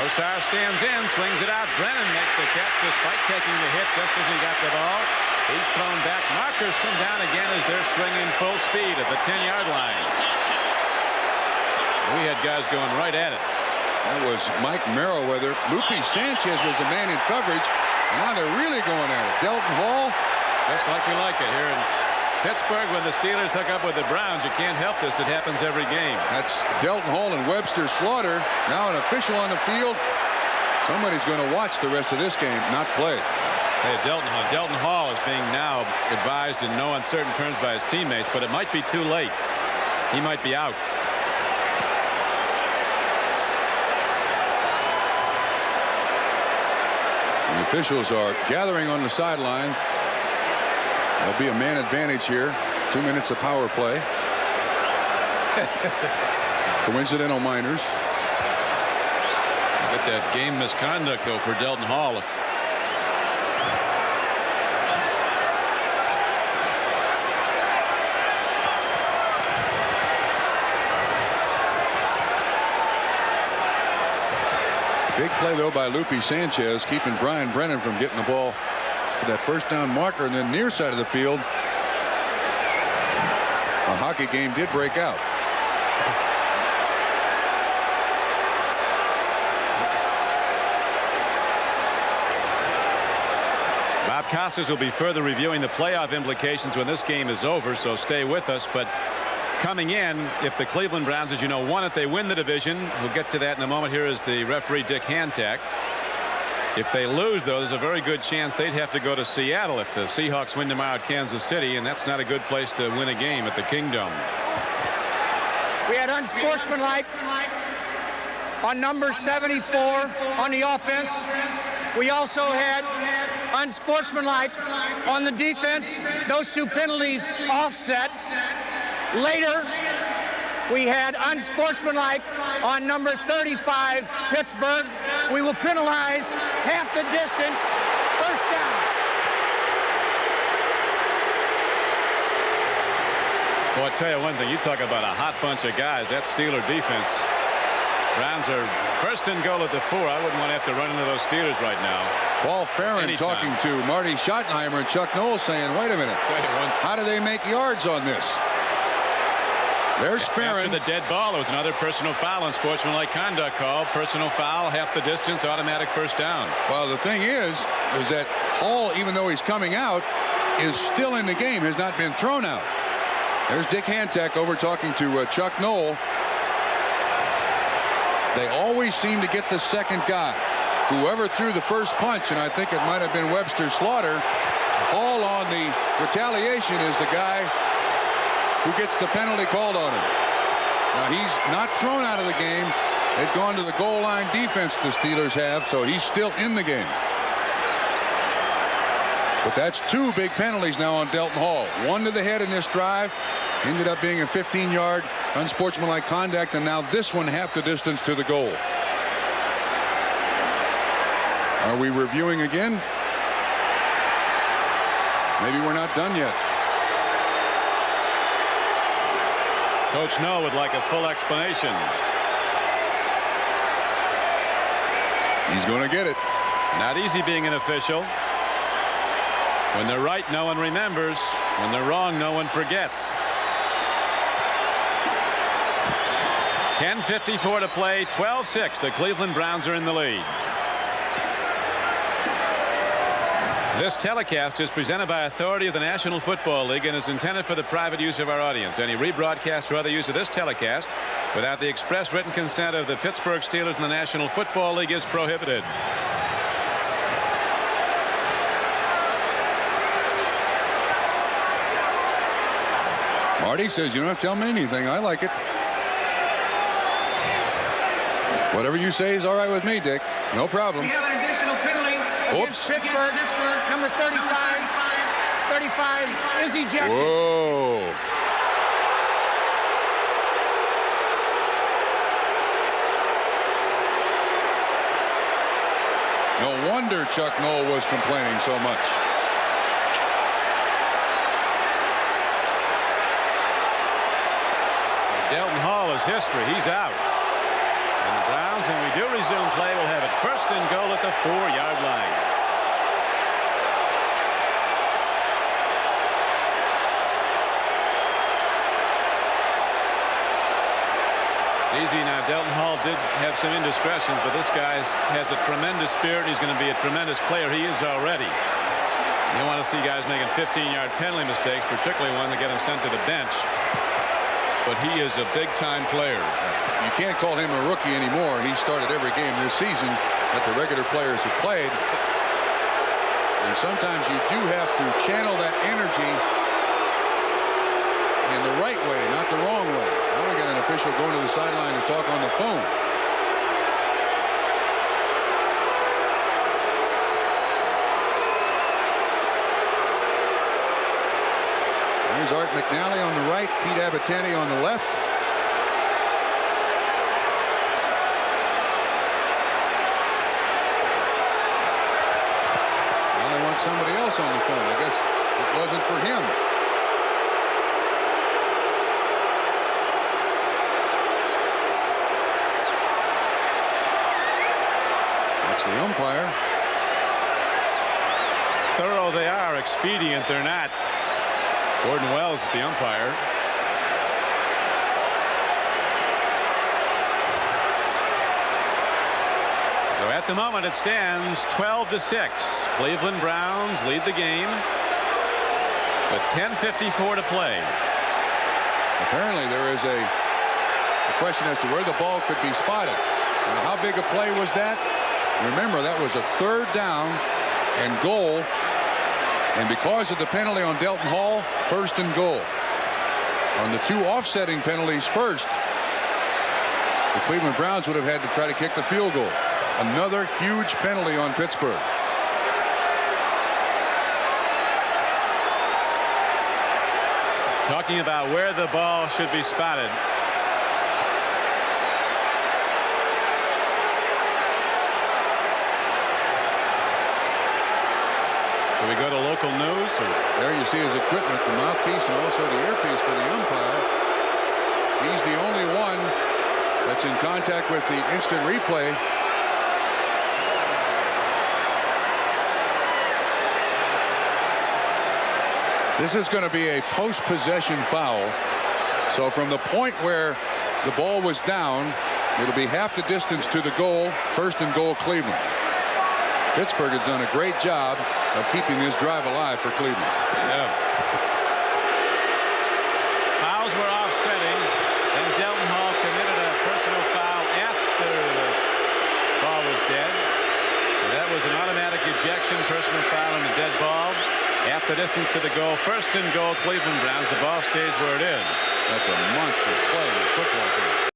Kosar stands in, swings it out. Brennan makes the catch despite taking the hit just as he got the ball. He's thrown back. Markers come down again as they're swinging full speed at the 10-yard line. We had guys going right at it. That was Mike Merriweather. Lupe Sanchez was the man in coverage. Now they're really going at it. Delton Hall. Just like we like it here in Pittsburgh. When the Steelers hook up with the Browns, you can't help this. It happens every game. That's Delton Hall and Webster Slaughter. Now an official on the field. Somebody's going to watch the rest of this game, not play. Hey, Delton Hall is being now advised in no uncertain terms by his teammates, but it might be too late. He might be out. The officials are gathering on the sideline. There'll be a man advantage here. 2 minutes of power play. Coincidental minors. Get that game misconduct, though, for Delton Hall. Big play, though, by Lupe Sanchez, keeping Brian Brennan from getting the ball to that first down marker. And then near side of the field, a hockey game did break out. Bob Costas will be further reviewing the playoff implications when this game is over, so stay with us. But coming in, if the Cleveland Browns, as you know, won it, they win the division. We'll get to that in a moment. Here is the referee, Dick Hantak. If they lose, though, there's a very good chance they'd have to go to Seattle if the Seahawks win tomorrow at Kansas City, and that's not a good place to win a game at the Kingdome. We had unsportsmanlike on number 74 on the offense. We also had unsportsmanlike on the defense. Those two penalties offset. Later, we had unsportsmanlike on number 35, Pittsburgh. We will penalize half the distance. First down. Well, I'll tell you one thing. You talk about a hot bunch of guys. That Steeler defense. Browns are first and goal at the 4. I wouldn't want to have to run into those Steelers right now. Paul Farron Anytime. talking to Marty Schottenheimer and Chuck Knowles saying, wait a minute, how do they make yards on this? There's Farron. After the dead ball, there was another personal foul and sportsmanlike conduct call. Personal foul, half the distance, automatic first down. Well, the thing is that Hall, even though he's coming out, is still in the game, has not been thrown out. There's Dick Hantak over talking to Chuck Knoll. They always seem to get the second guy. Whoever threw the first punch, and I think it might have been Webster Slaughter, Hall on the retaliation is the guy who gets the penalty called on him. Now, he's not thrown out of the game. They've gone to the goal line defense, the Steelers have, so he's still in the game. But that's 2 big penalties now on Delton Hall. 1 to the head in this drive. Ended up being a 15-yard unsportsmanlike conduct, and now this one half the distance to the goal. Are we reviewing again? Maybe we're not done yet. Coach Knoll would like a full explanation. He's going to get it. Not easy being an official. When they're right, no one remembers. When they're wrong, no one forgets. 10:54 to play, 12-6. The Cleveland Browns are in the lead. This telecast is presented by authority of the National Football League and is intended for the private use of our audience. Any rebroadcast or other use of this telecast without the express written consent of the Pittsburgh Steelers and the National Football League is prohibited. Marty says you don't have to tell me anything. I like it. Whatever you say is all right with me, Dick. No problem. We have an additional penalty against Pittsburgh. Number 35 is ejected. Whoa. No wonder Chuck Knoll was complaining so much. Delton Hall is history. He's out. And the Browns, when we do resume play, will have it first and goal at the 4-yard line. Easy now. Delton Hall did have some indiscretions, but this guy has a tremendous spirit. He's going to be a tremendous player. He is already. You don't want to see guys making 15-yard penalty mistakes, particularly one that get him sent to the bench. But he is a big-time player. You can't call him a rookie anymore. He started every game this season that the regular players have played. And sometimes you do have to channel that energy in the right way, not the wrong way. Now we got an official going to the sideline to talk on the phone. There's Art McNally on the right, Pete Abatani on the left. Now they want somebody else on the phone. I guess it wasn't for him. That's the umpire. Thorough they are, expedient they're not. Gordon Wells is the umpire. So at the moment it stands 12-6. Cleveland Browns lead the game with 10:54 to play. Apparently there is a question as to where the ball could be spotted. Now, how big a play was that? Remember, that was a 3rd down and goal. And because of the penalty on Delton Hall, 1st and goal. On the 2 offsetting penalties first, the Cleveland Browns would have had to try to kick the field goal. Another huge penalty on Pittsburgh. Talking about where the ball should be spotted. Do we go to local news? Or? There you see his equipment, the mouthpiece and also the earpiece for the umpire. He's the only one that's in contact with the instant replay. This is going to be a post-possession foul. So from the point where the ball was down, it'll be half the distance to the goal. 1st and goal, Cleveland. Pittsburgh has done a great job of keeping this drive alive for Cleveland. Yeah. Fouls were offsetting, and Delton Hall committed a personal foul after the ball was dead. So that was an automatic ejection, personal foul on the dead ball. Half the distance to the goal. 1st and goal, Cleveland Browns. The ball stays where it is. That's a monstrous play in this football game.